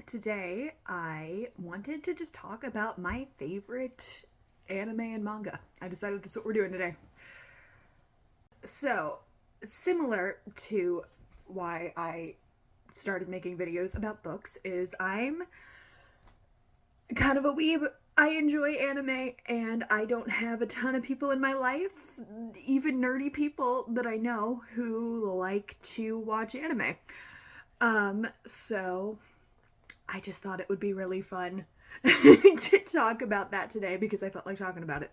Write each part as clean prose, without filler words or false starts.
today I wanted to just talk about my favorite anime and manga. I decided that's what we're doing today. So, similar to why I started making videos about books, is I'm kind of a weeb. I enjoy anime, and I don't have a ton of people in my life, even nerdy people that I know, who like to watch anime. So I just thought it would be really fun to talk about that today because I felt like talking about it.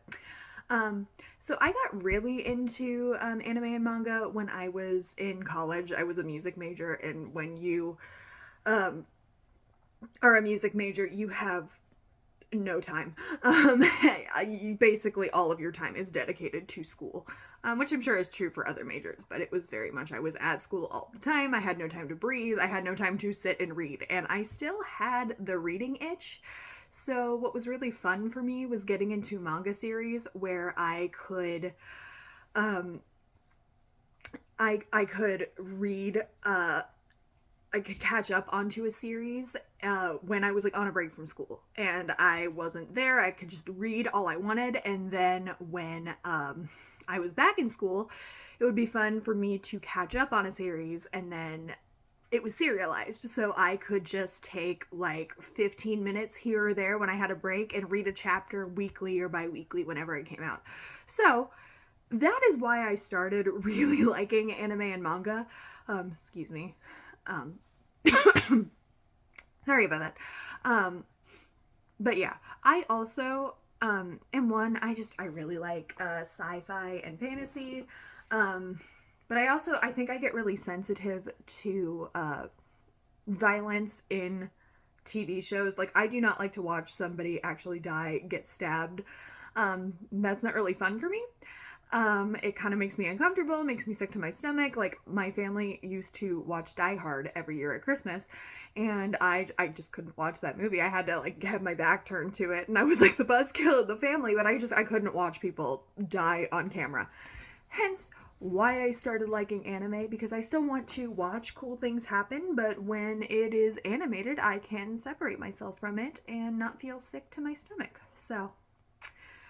So I got really into anime and manga when I was in college. I was a music major, and when you um, are a music major, you have no time. Basically, all of your time is dedicated to school, which I'm sure is true for other majors, but it was very much, I was at school all the time. I had no time to breathe. I had no time to sit and read, and I still had the reading itch. So what was really fun for me was getting into manga series where um, I could read, I could catch up onto a series when I was like on a break from school and I wasn't there. I could just read all I wanted, and then when I was back in school, it would be fun for me to catch up on a series, and then it was serialized, so I could just take like 15 minutes here or there when I had a break and read a chapter weekly or bi-weekly whenever it came out. So that is why I started really liking anime and manga. Excuse me. Um, Sorry about that. But yeah, I also am one, I really like sci-fi and fantasy. But I think I get really sensitive to violence in TV shows. Like, I do not like to watch somebody actually die, get stabbed. That's not really fun for me. It kind of makes me uncomfortable, makes me sick to my stomach. Like, my family used to watch Die Hard every year at Christmas, and I just couldn't watch that movie. I had to, like, have my back turned to it, and I was, like, the buzzkill of the family, but I couldn't watch people die on camera. Hence, why I started liking anime, because I still want to watch cool things happen, but when it is animated, I can separate myself from it and not feel sick to my stomach. So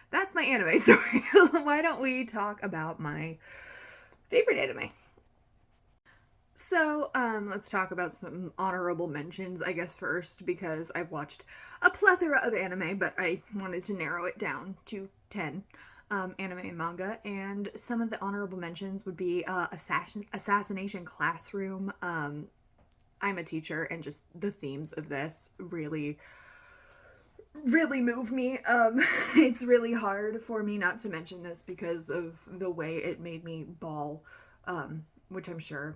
that's my anime story. Why don't we talk about my favorite anime? So, let's talk about some honorable mentions, I guess, first, because I've watched a plethora of anime, but I wanted to narrow it down to 10 anime and manga, and some of the honorable mentions would be Assassination Classroom. I'm a teacher, and just the themes of this really move me. It's really hard for me not to mention this because of the way it made me bawl, which I'm sure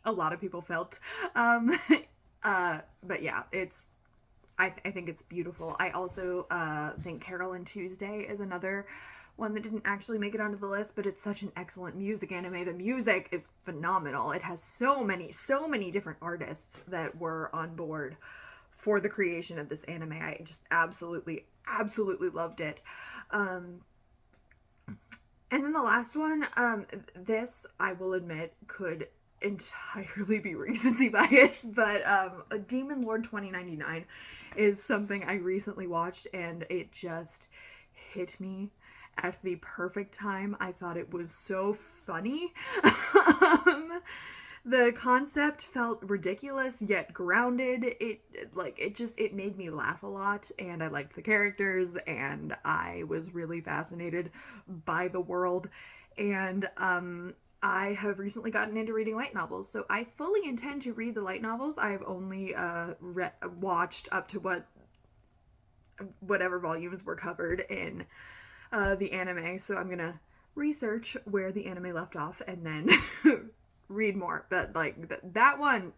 a lot of people felt. But yeah, I think it's beautiful. I also think Carol and Tuesday is another one that didn't actually make it onto the list, but it's such an excellent music anime. The music is phenomenal. It has so many different artists that were on board for the creation of this anime. I just absolutely loved it. And then the last one, this, I will admit, could entirely be recency bias, but Demon Lord 2099 is something I recently watched, and it just hit me at the perfect time. I thought it was so funny. The concept felt ridiculous yet grounded. It made me laugh a lot, and I liked the characters, and I was really fascinated by the world. And I have recently gotten into reading light novels, so I fully intend to read the light novels. I've only watched up to whatever volumes were covered in the anime, so I'm gonna research where the anime left off and then read more. But like that one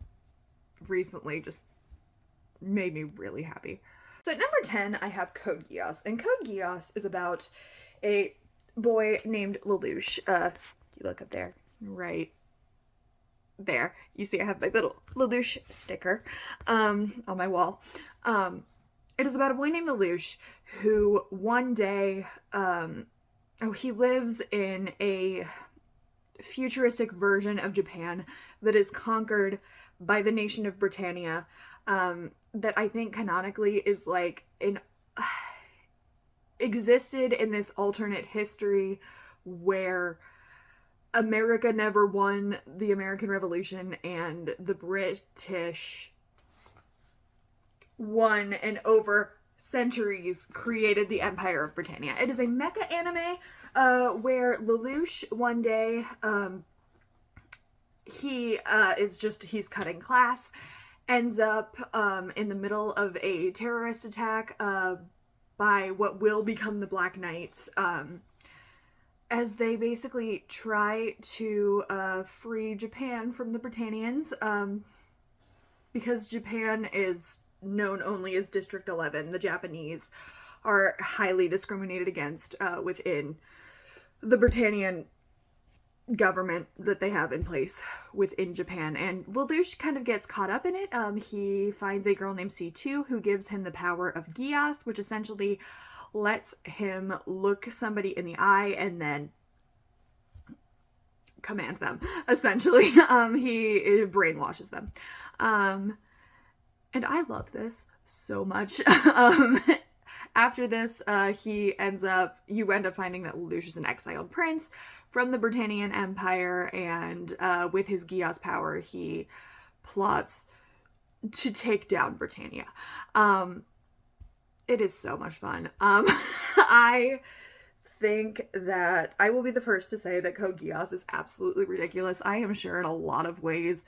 recently just made me really happy. So at number 10, I have Code Geass, and Code Geass is about a boy named Lelouch. You look up there, right there. You see I have my little Lelouch sticker on my wall. It is about a boy named Lelouch who one day, he lives in a futuristic version of Japan that is conquered by the nation of Britannia, that I think canonically is like existed in this alternate history where America never won the American Revolution and the British won and over centuries created the Empire of Britannia. It is a mecha anime where Lelouch one day he's cutting class, ends up in the middle of a terrorist attack by what will become the Black Knights, as they basically try to free Japan from the Britannians, because Japan is known only as District 11. The Japanese are highly discriminated against within the Britannian government that they have in place within Japan, and Lelouch kind of gets caught up in it. He finds a girl named C2 who gives him the power of Gias, which essentially lets him look somebody in the eye and then command them, essentially. He brainwashes them. And I love this so much. After this, you end up finding that Lelouch is an exiled prince from the Britannian Empire, and with his Gias power, he plots to take down Britannia. It is so much fun. I think that I will be the first to say that Code Geass is absolutely ridiculous. I am sure in a lot of ways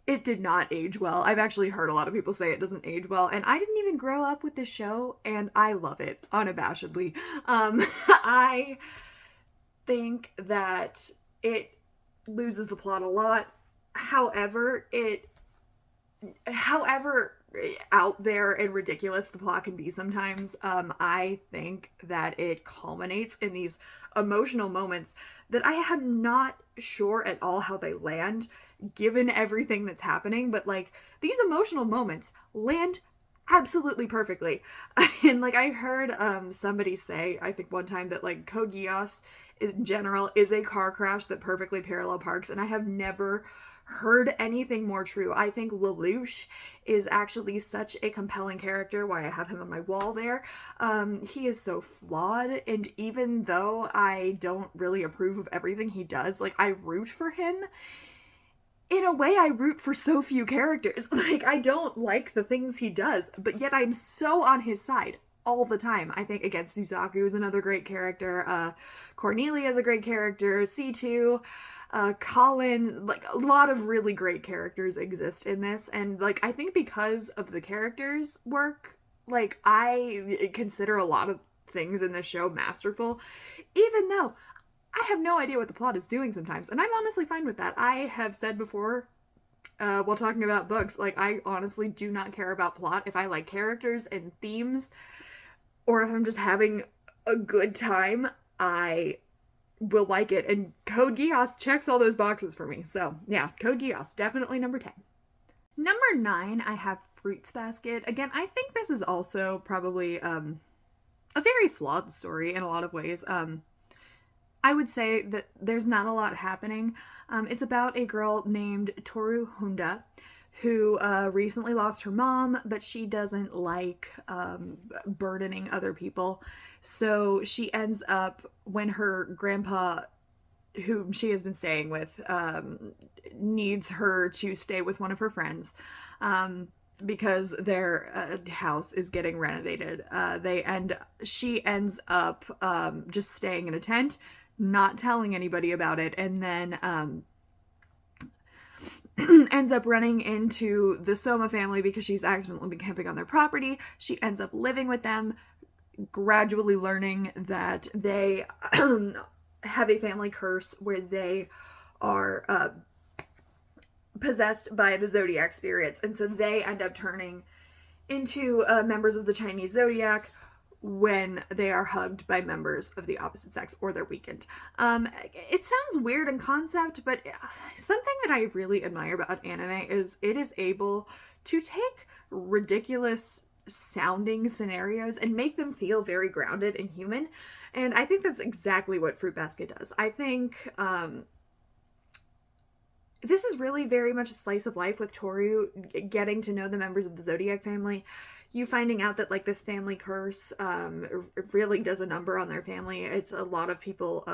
it did not age well. I've actually heard a lot of people say it doesn't age well, and I didn't even grow up with this show, and I love it unabashedly. I think that it loses the plot a lot. However out there and ridiculous the plot can be sometimes, I think that it culminates in these emotional moments that I am not sure at all how they land, given everything that's happening, but like these emotional moments land absolutely perfectly. And like I heard somebody say, I think one time, that like Code Geass in general is a car crash that perfectly parallel parks, and I have never heard anything more true. I think Lelouch is actually such a compelling character, why I have him on my wall there. He is so flawed, and even though I don't really approve of everything he does, like I root for him. In a way, I root for so few characters. Like, I don't like the things he does, but yet I'm so on his side all the time. I think, again, Suzaku is another great character. Cornelia is a great character. C2, Colin, like, a lot of really great characters exist in this. And, like, I think because of the characters' work, like, I consider a lot of things in this show masterful, even though I have no idea what the plot is doing sometimes, and I'm honestly fine with that. I have said before, while talking about books, like, I honestly do not care about plot. If I like characters and themes, or if I'm just having a good time, I will like it, and Code Geass checks all those boxes for me. So, yeah, Code Geass, definitely number 10. Number 9, I have Fruits Basket. Again, I think this is also probably a very flawed story in a lot of ways. I would say that there's not a lot happening. It's about a girl named Toru Honda who recently lost her mom, but she doesn't like burdening other people. So she ends up, when her grandpa, whom she has been staying with, needs her to stay with one of her friends, because their house is getting renovated. She ends up just staying in a tent, not telling anybody about it, and then ends up running into the Soma family because she's accidentally been camping on their property. She ends up living with them, gradually learning that they have a family curse where they are possessed by the zodiac spirits, and so they end up turning into members of the Chinese zodiac when they are hugged by members of the opposite sex, or they're weakened. It sounds weird in concept, but something that I really admire about anime is it is able to take ridiculous sounding scenarios and make them feel very grounded and human. And I think that's exactly what Fruit Basket does. I think this is really very much a slice of life with Toru getting to know the members of the Zodiac family. You finding out that like this family curse really does a number on their family. It's a lot of people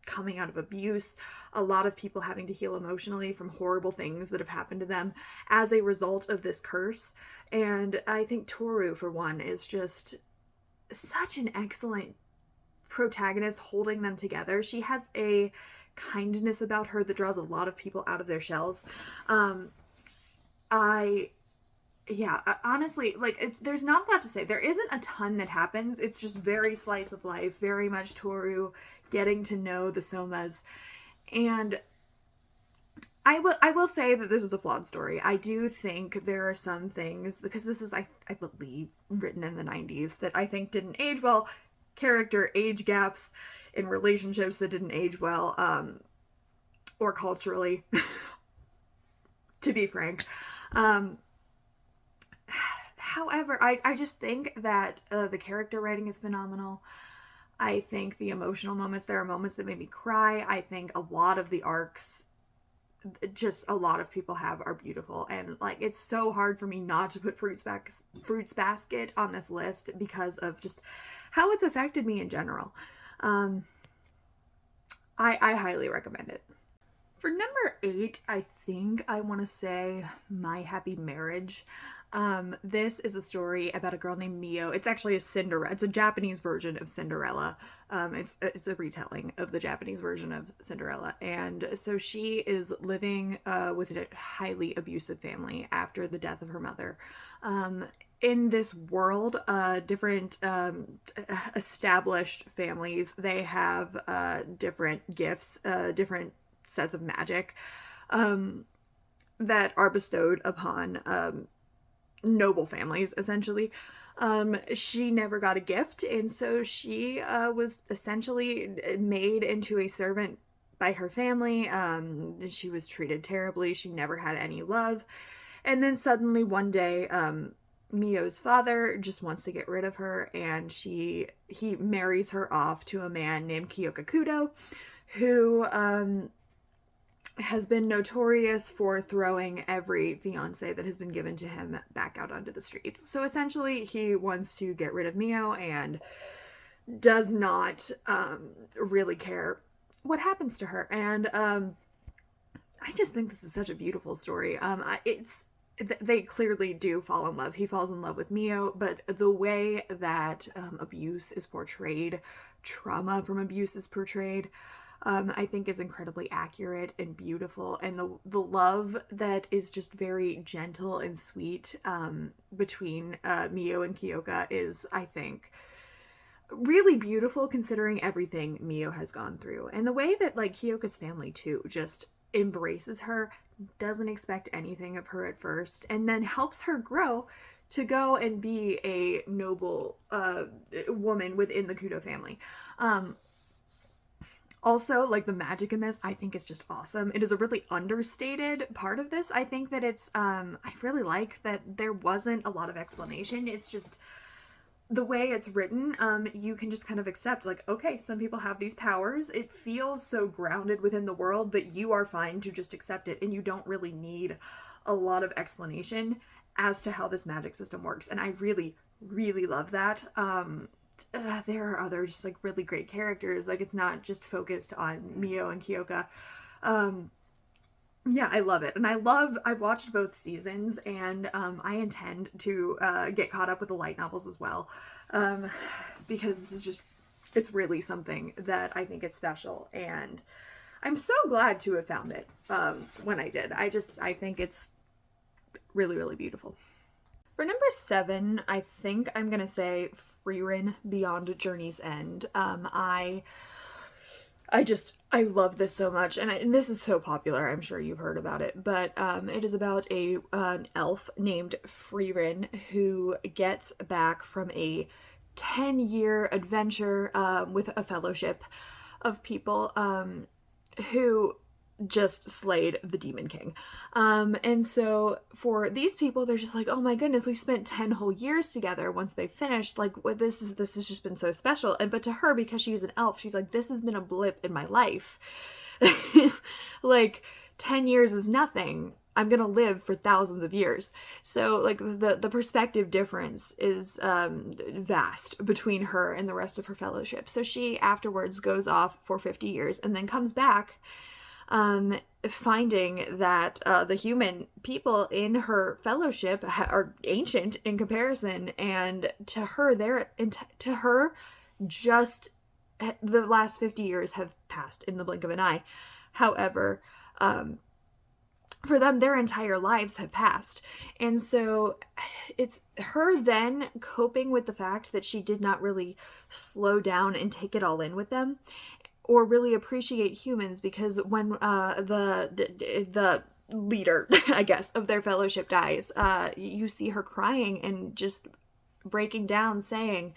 coming out of abuse, a lot of people having to heal emotionally from horrible things that have happened to them as a result of this curse. And I think Toru, for one, is just such an excellent protagonist holding them together. She has a kindness about her that draws a lot of people out of their shells. Honestly, like, there's not a lot to say. There isn't a ton that happens. It's just very slice of life, very much Toru getting to know the Somas. And I will say that this is a flawed story. I do think there are some things, because this is, I believe, written in the 90s, that I think didn't age well. Character age gaps in relationships that didn't age well, or culturally, to be frank. However, I just think that the character writing is phenomenal. I think the emotional moments, there are moments that made me cry. I think a lot of the arcs, just a lot of people have, are beautiful. And like, it's so hard for me not to put Fruits Basket on this list because of just how it's affected me in general. I highly recommend it. For number 8, I think I want to say My Happy Marriage. This is a story about a girl named Mio. It's actually a Cinderella. It's a Japanese version of Cinderella. It's a retelling of the Japanese version of Cinderella. And so she is living with a highly abusive family after the death of her mother. In this world, different established families, they have different gifts, different sets of magic that are bestowed upon noble families, essentially. She never got a gift, and so she was essentially made into a servant by her family. She was treated terribly. She never had any love. And then suddenly one day, Mio's father just wants to get rid of her, and he marries her off to a man named Kyoka Kudo, who has been notorious for throwing every fiance that has been given to him back out onto the streets. So essentially, he wants to get rid of Mio and does not really care what happens to her. And I just think this is such a beautiful story. They clearly do fall in love. He falls in love with Mio, but the way that abuse is portrayed, trauma from abuse is portrayed, I think is incredibly accurate and beautiful. And the love that is just very gentle and sweet between Mio and Kyoka is, I think, really beautiful considering everything Mio has gone through. And the way that like Kyoka's family too just embraces her, doesn't expect anything of her at first, and then helps her grow to go and be a noble woman within the Kudo family. Also, like, the magic in this, I think is just awesome. It is a really understated part of this. I think that it's, I really like that there wasn't a lot of explanation. It's just the way it's written, you can just kind of accept, like, okay, some people have these powers. It feels so grounded within the world that you are fine to just accept it, and you don't really need a lot of explanation as to how this magic system works. And I really, really love that. There are other just like really great characters. Like, it's not just focused on Mio and Kyoka. Yeah, I love it. And I've watched both seasons, and I intend to get caught up with the light novels as well. Because this is just, it's really something that I think is special. And I'm so glad to have found it when I did. I think it's really, really beautiful. For number 7, I think I'm gonna say Frieren Beyond Journey's End. I love this so much, and this is so popular. I'm sure you've heard about it, but it is about an elf named Frieren who gets back from a 10-year adventure with a fellowship of people who just slayed the Demon King. And so for these people, they're just like, oh my goodness, we've spent 10 whole years together once they finished. Like, this has just been so special. But to her, because she's an elf, she's like, this has been a blip in my life. Like, 10 years is nothing. I'm gonna live for thousands of years. So like the perspective difference is vast between her and the rest of her fellowship. So she afterwards goes off for 50 years and then comes back, finding that the human people in her fellowship are ancient in comparison, and to her just the last 50 years have passed in the blink of an eye. However, for them, their entire lives have passed. And so it's her then coping with the fact that she did not really slow down and take it all in with them, or really appreciate humans, because when the leader, I guess, of their fellowship dies, you see her crying and just breaking down, saying,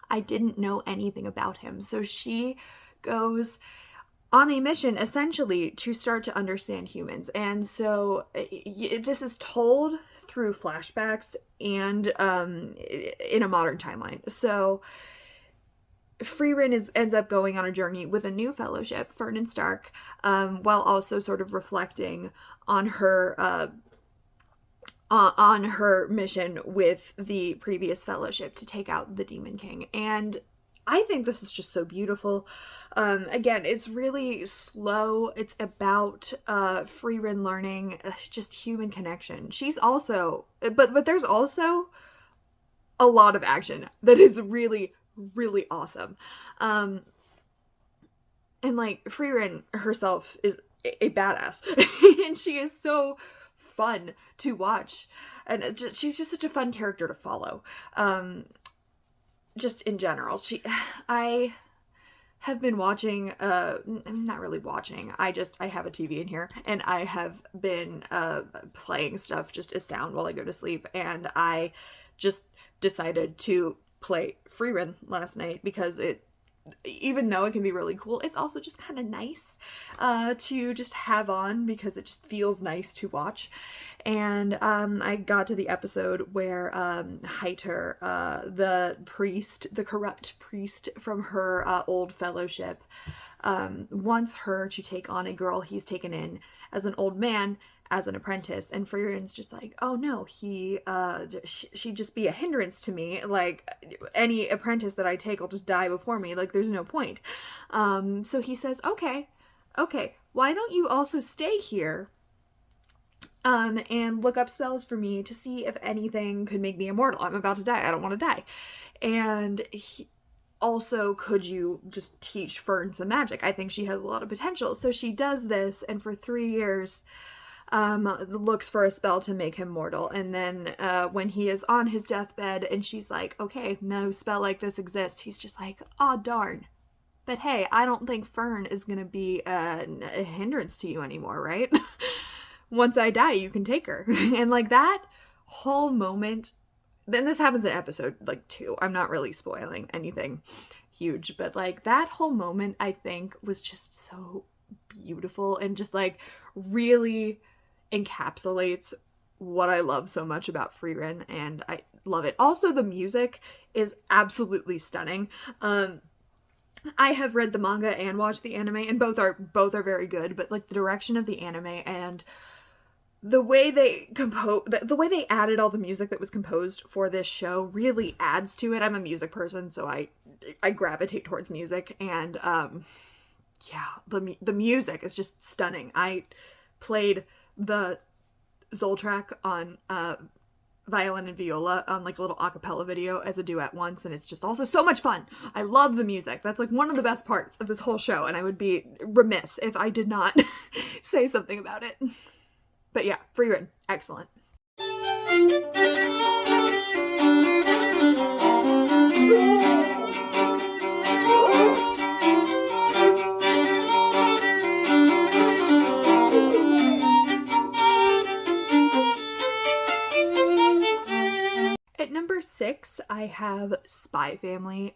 I didn't know anything about him. So she goes on a mission essentially to start to understand humans. And so this is told through flashbacks and in a modern timeline. So Frieren ends up going on a journey with a new fellowship, Fern and Stark, while also sort of reflecting on her mission with the previous fellowship to take out the Demon King. And I think this is just so beautiful. Again, it's really slow. It's about Frieren learning just human connection. She's also, but there's also a lot of action that is really, really awesome. And like Frieren herself is a badass, and she is so fun to watch, and she's just such a fun character to follow. Just in general, I have been watching, I'm not really watching, I have a TV in here, and I have been playing stuff just as sound while I go to sleep, and I just decided to play Frieren last night because even though it can be really cool, it's also just kind of nice to just have on, because it just feels nice to watch. And I got to the episode where Heiter, the corrupt priest from her old fellowship, wants her to take on a girl he's taken in as an old man, as an apprentice, and Frieren's just like, oh no, she'd just be a hindrance to me, like any apprentice that I take will just die before me, like there's no point. So he says, okay, why don't you also stay here and look up spells for me to see if anything could make me immortal. I'm about to die, I don't want to die. And also, could you just teach Fern some magic? I think she has a lot of potential. So she does this, and for 3 years looks for a spell to make him mortal. And then when he is on his deathbed and she's like, okay, no spell like this exists, he's just like, aw, darn. But hey, I don't think Fern is gonna be a hindrance to you anymore, right? Once I die, you can take her. And like that whole moment, then this happens in episode like 2. I'm not really spoiling anything huge, but like that whole moment I think was just so beautiful and just like really encapsulates what I love so much about Frieren, and I love it. Also, the music is absolutely stunning. I have read the manga and watched the anime, and both are very good, but like the direction of the anime and the way they the way they added all the music that was composed for this show really adds to it. I'm a music person, so I gravitate towards music, and yeah, the music is just stunning. I played the Zoltrack on violin and viola on like a little acapella video as a duet once, and it's just also so much fun. I love the music. That's like one of the best parts of this whole show, and I would be remiss if I did not say something about it. But yeah, Frieren, excellent. At number 6, I have Spy Family.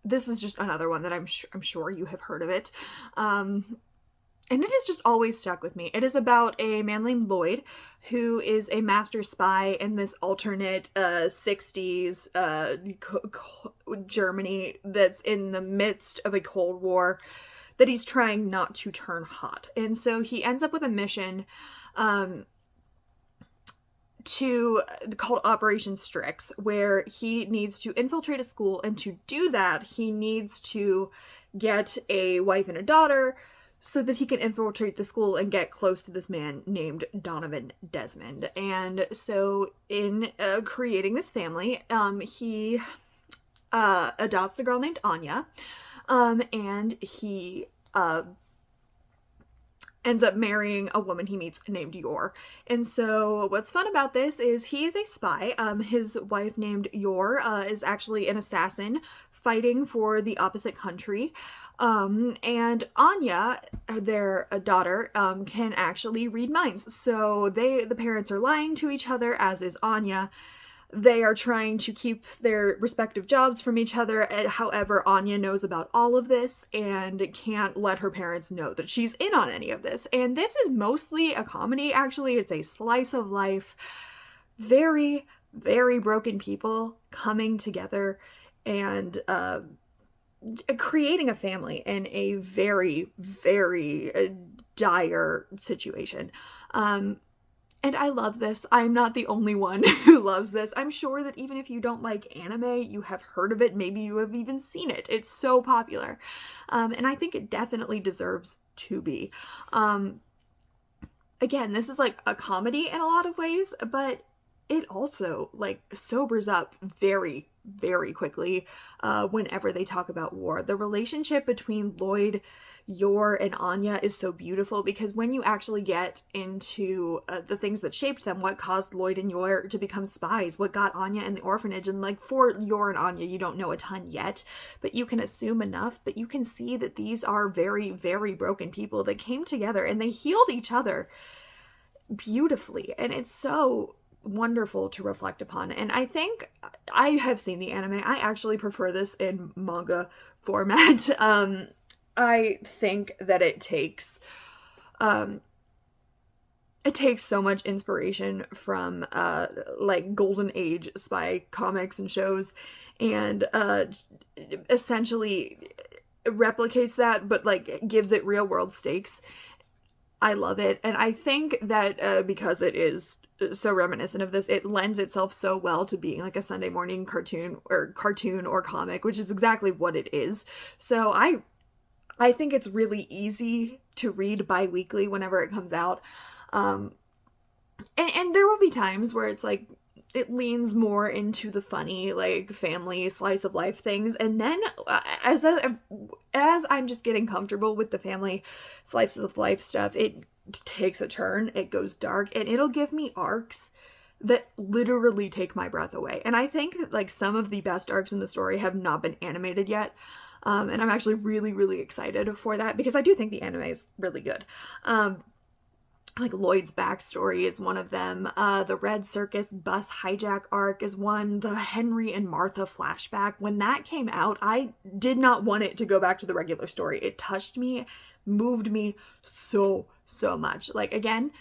This is just another one that I'm sure you have heard of it. And it has just always stuck with me. It is about a man named Lloyd who is a master spy in this alternate 60s Germany that's in the midst of a Cold War that he's trying not to turn hot. And so he ends up with a mission called Operation Strix, where he needs to infiltrate a school, and to do that he needs to get a wife and a daughter so that he can infiltrate the school and get close to this man named Donovan Desmond. And so in creating this family, he adopts a girl named Anya, and he ends up marrying a woman he meets named Yor. And so what's fun about this is he is a spy. His wife named Yor is actually an assassin fighting for the opposite country. And Anya, their daughter, can actually read minds. So the parents are lying to each other, as is Anya. They are trying to keep their respective jobs from each other. However, Anya knows about all of this and can't let her parents know that she's in on any of this. And this is mostly a comedy, actually. It's a slice of life. Very, very broken people coming together and creating a family in a very, very dire situation. And I love this. I'm not the only one who loves this. I'm sure that even if you don't like anime, you have heard of it. Maybe you have even seen it. It's so popular. And I think it definitely deserves to be. Again, this is like a comedy in a lot of ways, but it also like sobers up very, very quickly whenever they talk about war. The relationship between Lloyd, Yor, and Anya is so beautiful, because when you actually get into the things that shaped them, what caused Lloyd and Yor to become spies, what got Anya in the orphanage, and like for Yor and Anya, you don't know a ton yet, but you can assume enough. But you can see that these are very, very broken people that came together and they healed each other beautifully. And it's so wonderful to reflect upon. And I think I have seen the anime. I actually prefer this in manga format. I think that it takes so much inspiration from like golden age spy comics and shows, and essentially replicates that, but like gives it real world stakes. I love it. And I think that because it is so reminiscent of this, it lends itself so well to being like a Sunday morning cartoon or comic, which is exactly what it is. So I think it's really easy to read bi-weekly whenever it comes out. And there will be times where it's like, it leans more into the funny, like, family, slice of life things. And then as I'm just getting comfortable with the family, slice of life stuff, it takes a turn, it goes dark, and it'll give me arcs that literally take my breath away. And I think that, like, some of the best arcs in the story have not been animated yet. And I'm actually really, really excited for that, because I do think the anime is really good. Like Lloyd's backstory is one of them. The Red Circus bus hijack arc is one. The Henry and Martha flashback. When that came out, I did not want it to go back to the regular story. It touched me, moved me so, so much. Like, again,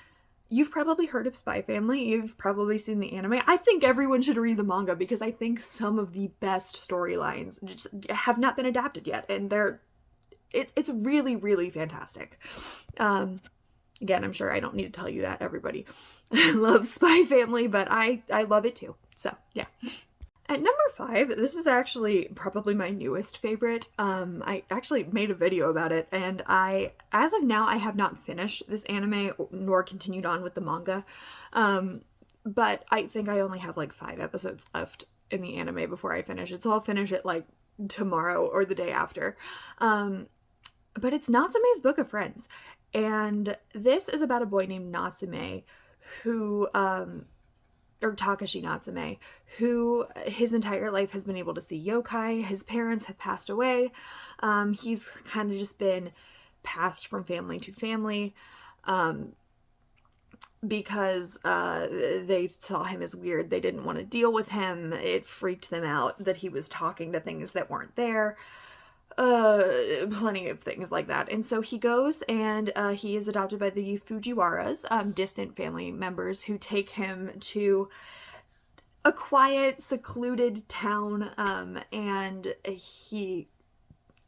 you've probably heard of Spy Family. You've probably seen the anime. I think everyone should read the manga, because I think some of the best storylines just have not been adapted yet. And it's really, really fantastic. Again, I'm sure I don't need to tell you that. Everybody loves Spy Family, but I love it too. So, yeah. At number 5, this is actually probably my newest favorite. I actually made a video about it, and as of now, I have not finished this anime nor continued on with the manga. But I think I only have like 5 episodes left in the anime before I finish it, so I'll finish it like tomorrow or the day after. But it's Natsume's Book of Friends. And this is about a boy named Natsume who, or Takashi Natsume, who his entire life has been able to see yokai. His parents have passed away. He's kind of just been passed from family to family because they saw him as weird. They didn't want to deal with him. It freaked them out that he was talking to things that weren't there. Plenty of things like that. And so he goes and he is adopted by the Fujiwaras, distant family members, who take him to a quiet, secluded town, and he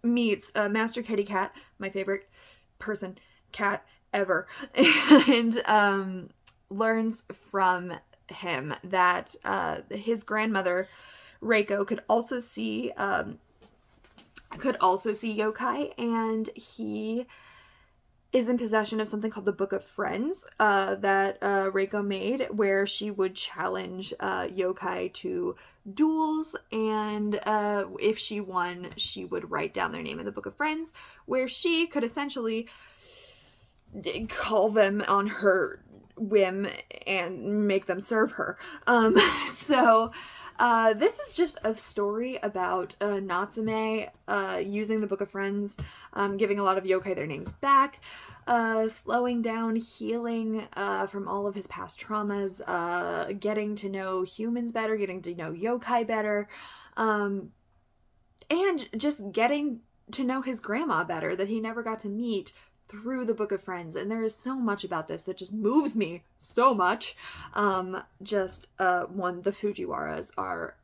meets Master Kitty Cat, my favorite person cat ever, and learns from him that his grandmother Reiko could also see yokai, and he is in possession of something called the Book of Friends that Reiko made, where she would challenge yokai to duels, and if she won, she would write down their name in the Book of Friends, where she could essentially call them on her whim and make them serve her. So this is just a story about Natsume using the Book of Friends, giving a lot of yokai their names back, slowing down, healing from all of his past traumas, getting to know humans better, getting to know yokai better, and just getting to know his grandma better that he never got to meet through the Book of Friends. And there is so much about this that just moves me so much. The Fujiwaras are,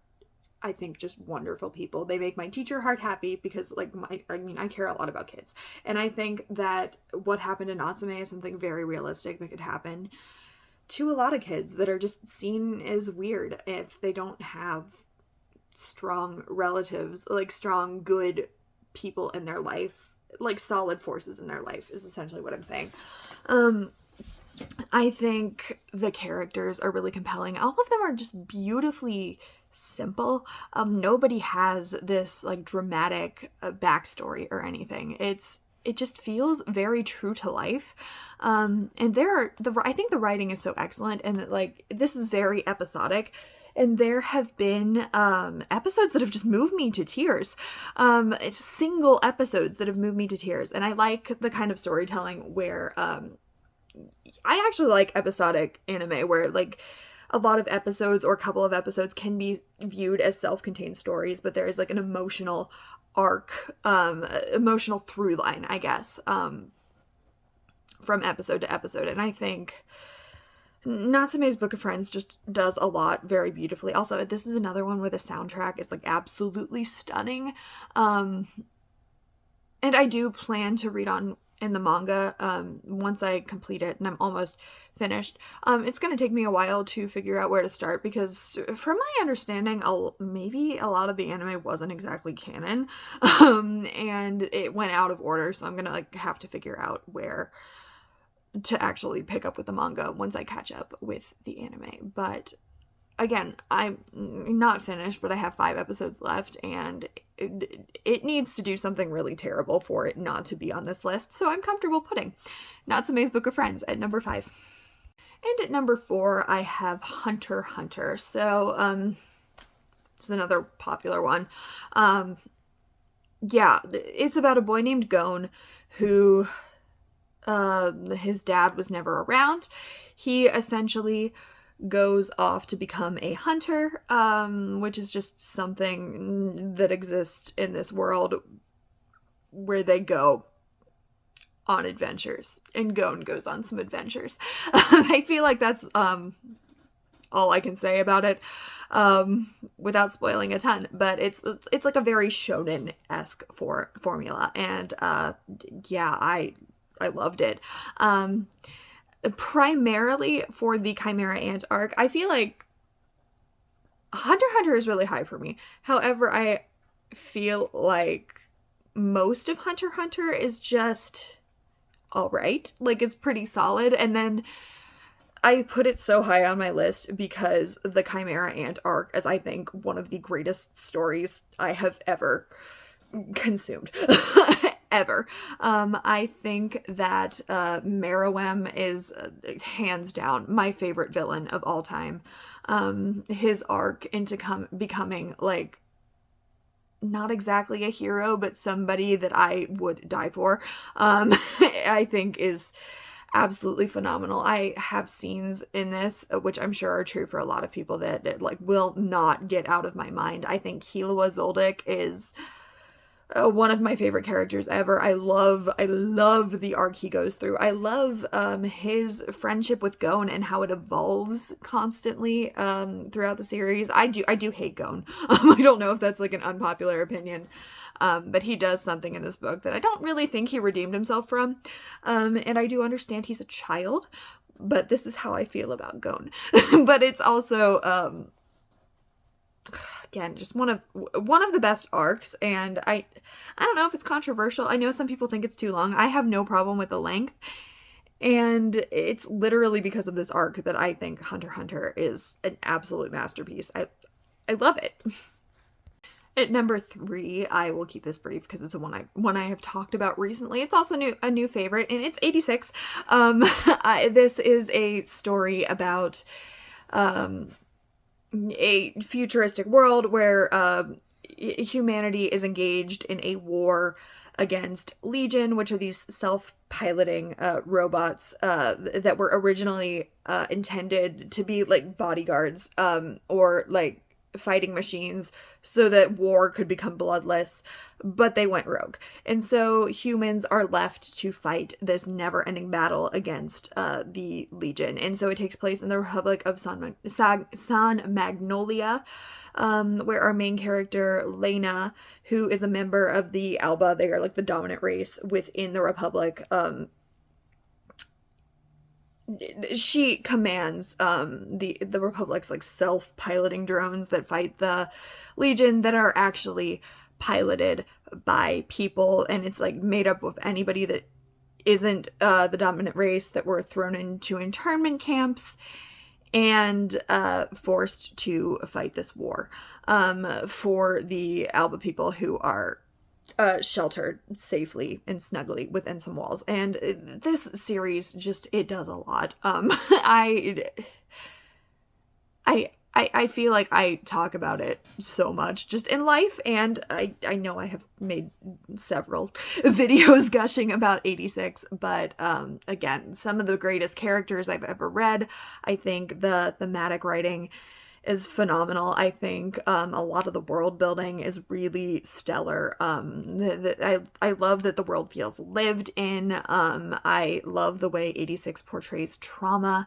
I think, just wonderful people. They make my teacher heart happy because, like, I care a lot about kids. And I think that what happened to Natsume is something very realistic that could happen to a lot of kids that are just seen as weird if they don't have strong relatives, like strong, good people in their life, like solid forces in their life is essentially what I'm saying. I think the characters are really compelling. All of them are just beautifully simple. Nobody has this like dramatic backstory or anything. It just feels very true to life. And I think the writing is so excellent, and like this is very episodic. And there have been episodes that have just moved me to tears. It's single episodes that have moved me to tears. And I like the kind of storytelling where I actually like episodic anime where like a lot of episodes or a couple of episodes can be viewed as self-contained stories, but there is like an emotional arc, emotional through line, I guess, from episode to episode. And I think Natsume's Book of Friends just does a lot very beautifully. Also, this is another one where the soundtrack is like absolutely stunning. And I do plan to read on in the manga once I complete it, and I'm almost finished. It's going to take me a while to figure out where to start because from my understanding, maybe a lot of the anime wasn't exactly canon, and it went out of order, so I'm going to like have to figure out where to actually pick up with the manga once I catch up with the anime. But again, I'm not finished, but I have 5 episodes left, and it needs to do something really terrible for it not to be on this list, so I'm comfortable putting Natsume's Book of Friends at number 5. And at number 4, I have Hunter x Hunter. So, this is another popular one. Yeah, it's about a boy named Gon who his dad was never around. He essentially goes off to become a hunter, which is just something that exists in this world where they go on adventures, and Gon goes on some adventures. I feel like that's all I can say about it without spoiling a ton, but it's like a very shonen-esque formula, and yeah, I loved it. Primarily for the Chimera Ant arc, I feel like Hunter x Hunter is really high for me. However, I feel like most of Hunter x Hunter is just alright. Like, it's pretty solid. And then I put it so high on my list because the Chimera Ant arc is, I think, one of the greatest stories I have ever consumed. Ever. I think that Meruem is hands down my favorite villain of all time. His arc into becoming like not exactly a hero, but somebody that I would die for, I think is absolutely phenomenal. I have scenes in this, which I'm sure are true for a lot of people, that like will not get out of my mind. I think Killua Zoldyck is one of my favorite characters ever. I love the arc he goes through. I love his friendship with Gon and how it evolves constantly throughout the series. I do hate Gon. I don't know if that's like an unpopular opinion, but he does something in this book that I don't really think he redeemed himself from. And I do understand he's a child, but this is how I feel about Gon. But it's also again, just one of the best arcs, and I don't know if it's controversial. I know some people think it's too long. I have no problem with the length, and it's literally because of this arc that I think Hunter x Hunter is an absolute masterpiece. I love it. At number 3, I will keep this brief because it's one I have talked about recently. It's also a new favorite, and it's 86. This is a story about a futuristic world where humanity is engaged in a war against Legion, which are these self-piloting robots that were originally intended to be like bodyguards or like fighting machines so that war could become bloodless, but they went rogue. And so humans are left to fight this never-ending battle against the Legion. And so it takes place in the Republic of San Magnolia, where our main character, Lena, who is a member of the Alba, they are like the dominant race within the Republic, she commands the Republic's like self-piloting drones that fight the Legion that are actually piloted by people, and it's like made up of anybody that isn't the dominant race that were thrown into internment camps and forced to fight this war for the Alba people who are sheltered safely and snugly within some walls. And this series just, it does a lot. I feel like I talk about it so much just in life, and I know I have made several videos gushing about 86, but again, some of the greatest characters I've ever read. I think the thematic writing is phenomenal. I think a lot of the world building is really stellar. I love that the world feels lived in. I love the way 86 portrays trauma.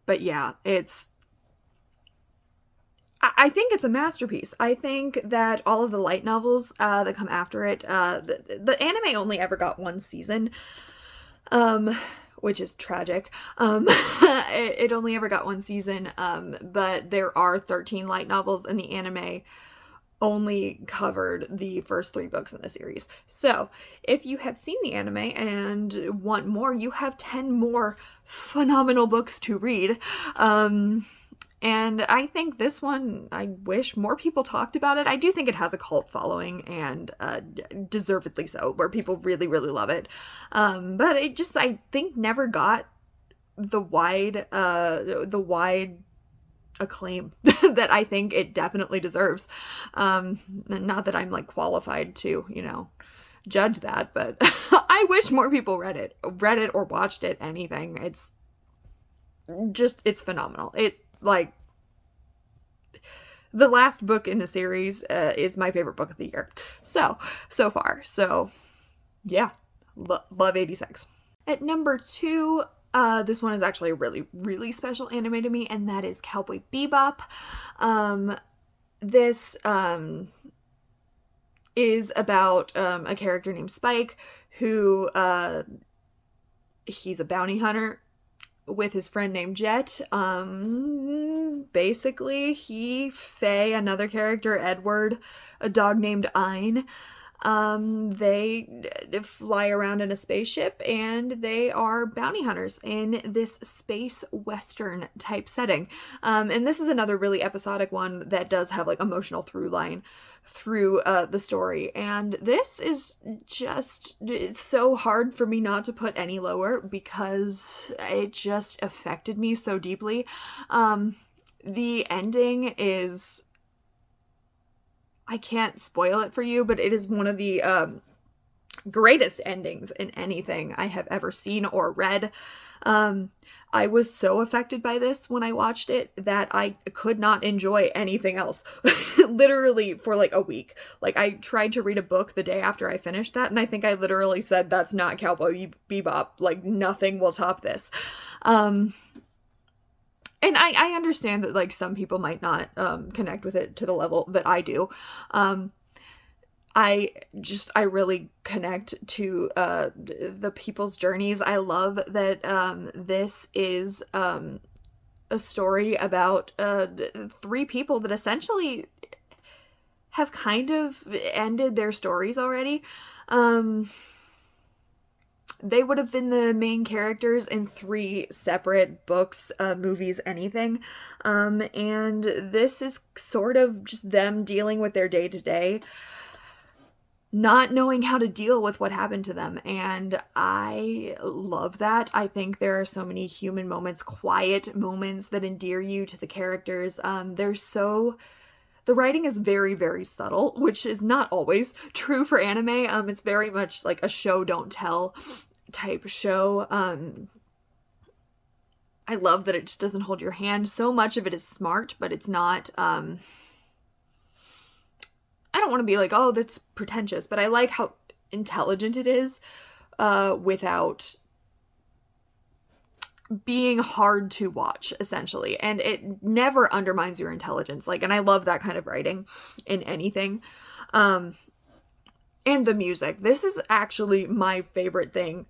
But yeah, I think it's a masterpiece. I think that all of the light novels that come after it, the anime only ever got one season, which is tragic. It only ever got one season, but there are 13 light novels, and the anime only covered the first 3 books in the series. So if you have seen the anime and want more, you have 10 more phenomenal books to read. And I think this one, I wish more people talked about it. I do think it has a cult following, and deservedly so, where people really, really love it. But it just, I think, never got the wide acclaim that I think it definitely deserves. Not that I'm like qualified to, judge that, but I wish more people read it or watched it, anything. It's phenomenal. Like, the last book in the series is my favorite book of the year. So far. So, yeah. Love 86. At number 2, this one is actually a really, really special anime to me, and that is Cowboy Bebop. This is about a character named Spike who he's a bounty hunter with his friend named Jet. Basically, Faye, another character, Edward, a dog named Ein. They fly around in a spaceship, and they are bounty hunters in this space western type setting. And this is another really episodic one that does have like emotional through line through the story. And this is just, it's so hard for me not to put any lower because it just affected me so deeply. The ending is, I can't spoil it for you, but it is one of the greatest endings in anything I have ever seen or read. I was so affected by this when I watched it that I could not enjoy anything else. Literally for like a week. Like, I tried to read a book the day after I finished that, and I think I literally said, that's not Cowboy Bebop. Like, nothing will top this. And I understand that, like, some people might not connect with it to the level that I do. I really connect to the people's journeys. I love that this is a story about 3 people that essentially have kind of ended their stories already. They would have been the main characters in 3 separate books, movies, anything. And this is sort of just them dealing with their day-to-day, not knowing how to deal with what happened to them. And I love that. I think there are so many human moments, quiet moments that endear you to the characters. The writing is very, very subtle, which is not always true for anime. It's very much like a show don't tell type show. I love that it just doesn't hold your hand. So much of it is smart, but it's not, I don't want to be like, oh, that's pretentious, but I like how intelligent it is, without being hard to watch, essentially. And it never undermines your intelligence. Like, and I love that kind of writing in anything. And the music. This is actually my favorite thing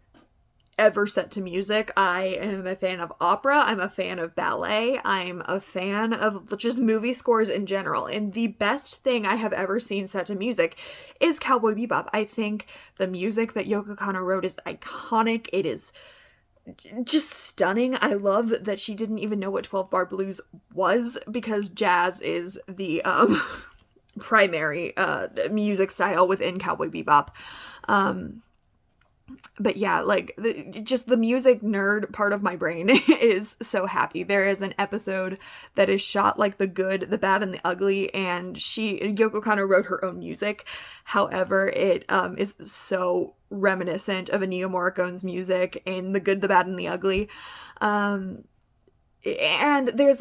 ever set to music. I am a fan of opera. I'm a fan of ballet. I'm a fan of just movie scores in general. And the best thing I have ever seen set to music is Cowboy Bebop. I think the music that Yoko Kanno wrote is iconic. It is just stunning. I love that she didn't even know what 12-bar blues was, because jazz is the primary music style within Cowboy Bebop. But yeah, like, just the music nerd part of my brain is so happy. There is an episode that is shot like The Good, the Bad, and the Ugly, and Yoko Kanno wrote her own music. However, it is so reminiscent of Ennio Morricone's music in The Good, the Bad, and the Ugly. And there's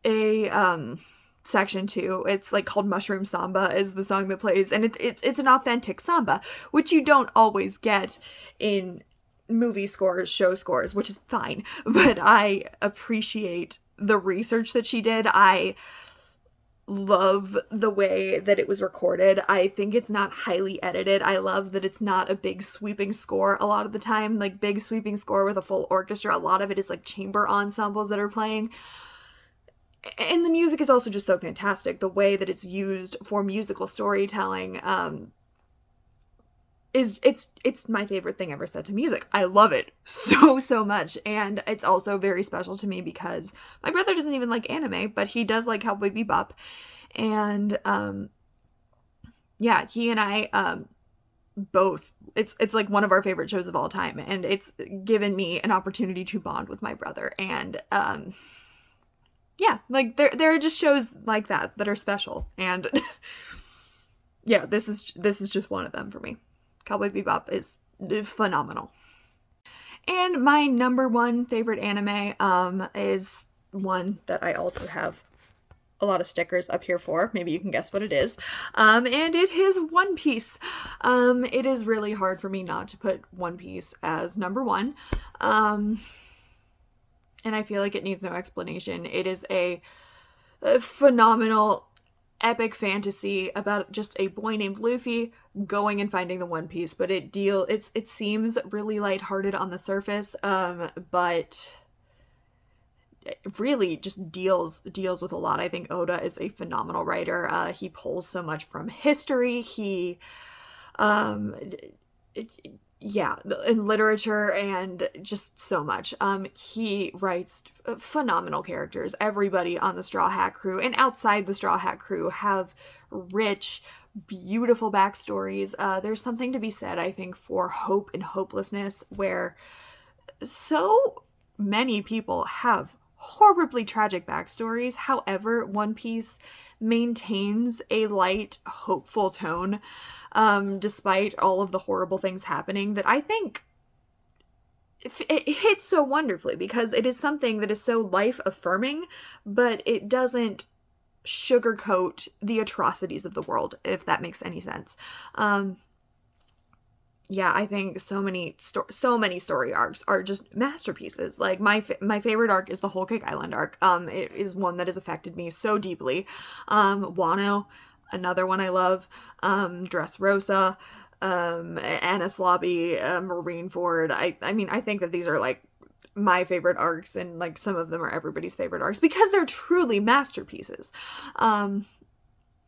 a section 2, it's like called Mushroom Samba is the song that plays, and it's an authentic samba, which you don't always get in movie scores, show scores, which is fine, but I appreciate the research that she did. I love the way that it was recorded. I think it's not highly edited. I love that it's not a big sweeping score a lot of the time, like big sweeping score with a full orchestra. A lot of it is like chamber ensembles that are playing. And the music is also just so fantastic. The way that it's used for musical storytelling it's my favorite thing ever set to music. I love it so much. And it's also very special to me because my brother doesn't even like anime, but he does like Cowboy Bebop. And yeah, he and I both, it's like one of our favorite shows of all time, and it's given me an opportunity to bond with my brother. And yeah, like there are just shows like that are special, and yeah, this is just one of them for me. Cowboy Bebop is phenomenal. And my number 1 favorite anime is one that I also have a lot of stickers up here for. Maybe you can guess what it is. And it is One Piece. It is really hard for me not to put One Piece as number 1. And I feel like it needs no explanation. It is a phenomenal, epic fantasy about just a boy named Luffy going and finding the One Piece. But it seems really lighthearted on the surface, but it really just deals with a lot. I think Oda is a phenomenal writer. He pulls so much from history. He yeah, in literature and just so much. He writes phenomenal characters. Everybody on the Straw Hat crew and outside the Straw Hat crew have rich, beautiful backstories. There's something to be said, I think, for hope and hopelessness, where so many people have horribly tragic backstories. However, One Piece maintains a light, hopeful tone, despite all of the horrible things happening, that I think it hits so wonderfully, because it is something that is so life affirming, but it doesn't sugarcoat the atrocities of the world, if that makes any sense. Yeah, I think so many story arcs are just masterpieces. Like my favorite arc is the Whole Cake Island arc. It is one that has affected me so deeply. Wano, another one I love. Dressrosa, Annis Lobby, Marineford. I mean, I think that these are like my favorite arcs, and like some of them are everybody's favorite arcs because they're truly masterpieces. In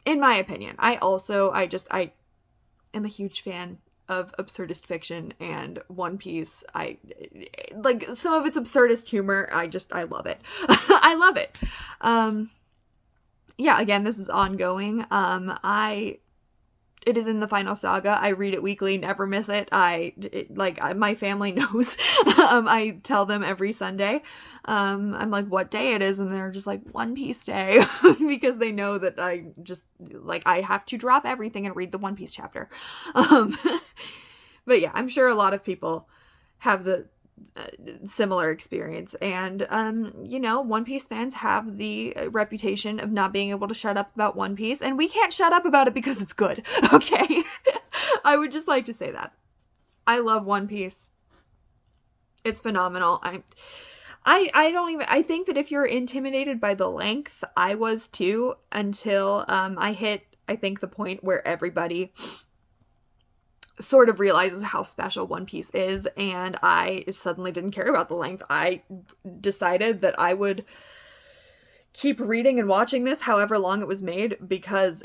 my opinion. I am a huge fan of absurdist fiction, and One Piece, I like some of its absurdist humor. I love it. I love it. Yeah, again, this is ongoing. It is in the final saga. I read it weekly, never miss it. My family knows. I tell them every Sunday. I'm like, what day it is? And they're just like, One Piece Day. Because they know that I have to drop everything and read the One Piece chapter. But yeah, I'm sure a lot of people have the similar experience. And, One Piece fans have the reputation of not being able to shut up about One Piece, and we can't shut up about it because it's good. Okay? I would just like to say that. I love One Piece. It's phenomenal. I think that if you're intimidated by the length, I was too, until I hit, I think, the point where everybody sort of realizes how special One Piece is, and I suddenly didn't care about the length. I decided that I would keep reading and watching this however long it was made, because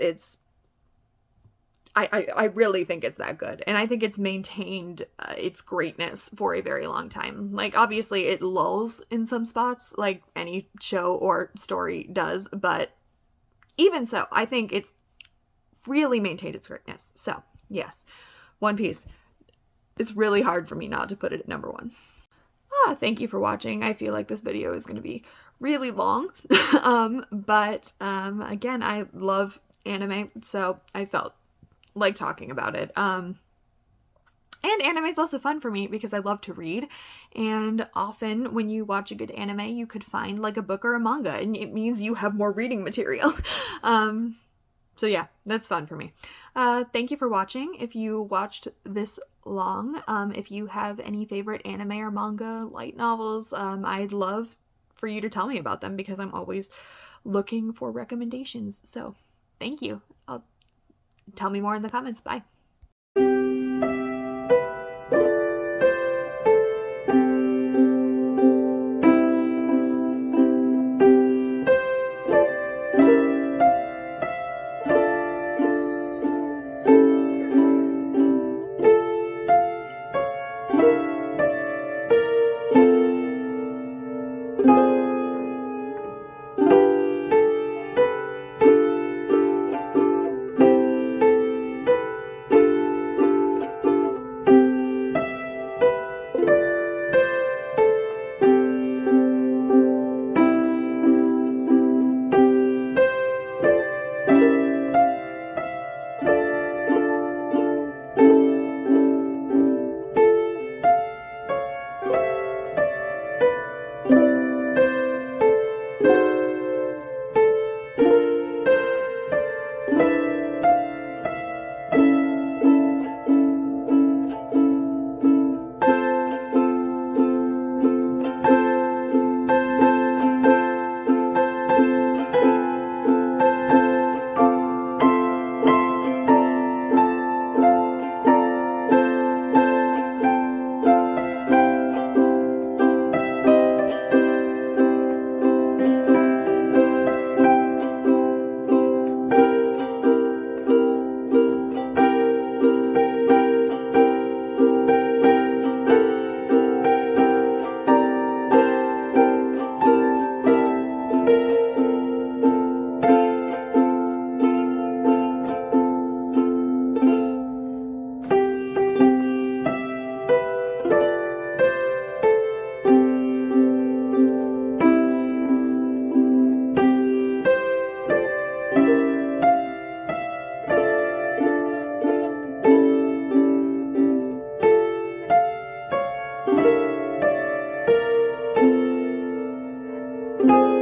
I really think it's that good, and I think it's maintained its greatness for a very long time. Like, obviously it lulls in some spots, like any show or story does, but even so, I think it's really maintained its greatness. So, yes. One Piece. It's really hard for me not to put it at number one. Thank you for watching. I feel like this video is going to be really long. But again, I love anime, so I felt like talking about it. And anime is also fun for me because I love to read, and often when you watch a good anime, you could find like a book or a manga, and it means you have more reading material. So yeah, that's fun for me. Thank you for watching. If you watched this long, if you have any favorite anime or manga, light novels, I'd love for you to tell me about them, because I'm always looking for recommendations. So thank you. Tell me more in the comments. Bye. bye.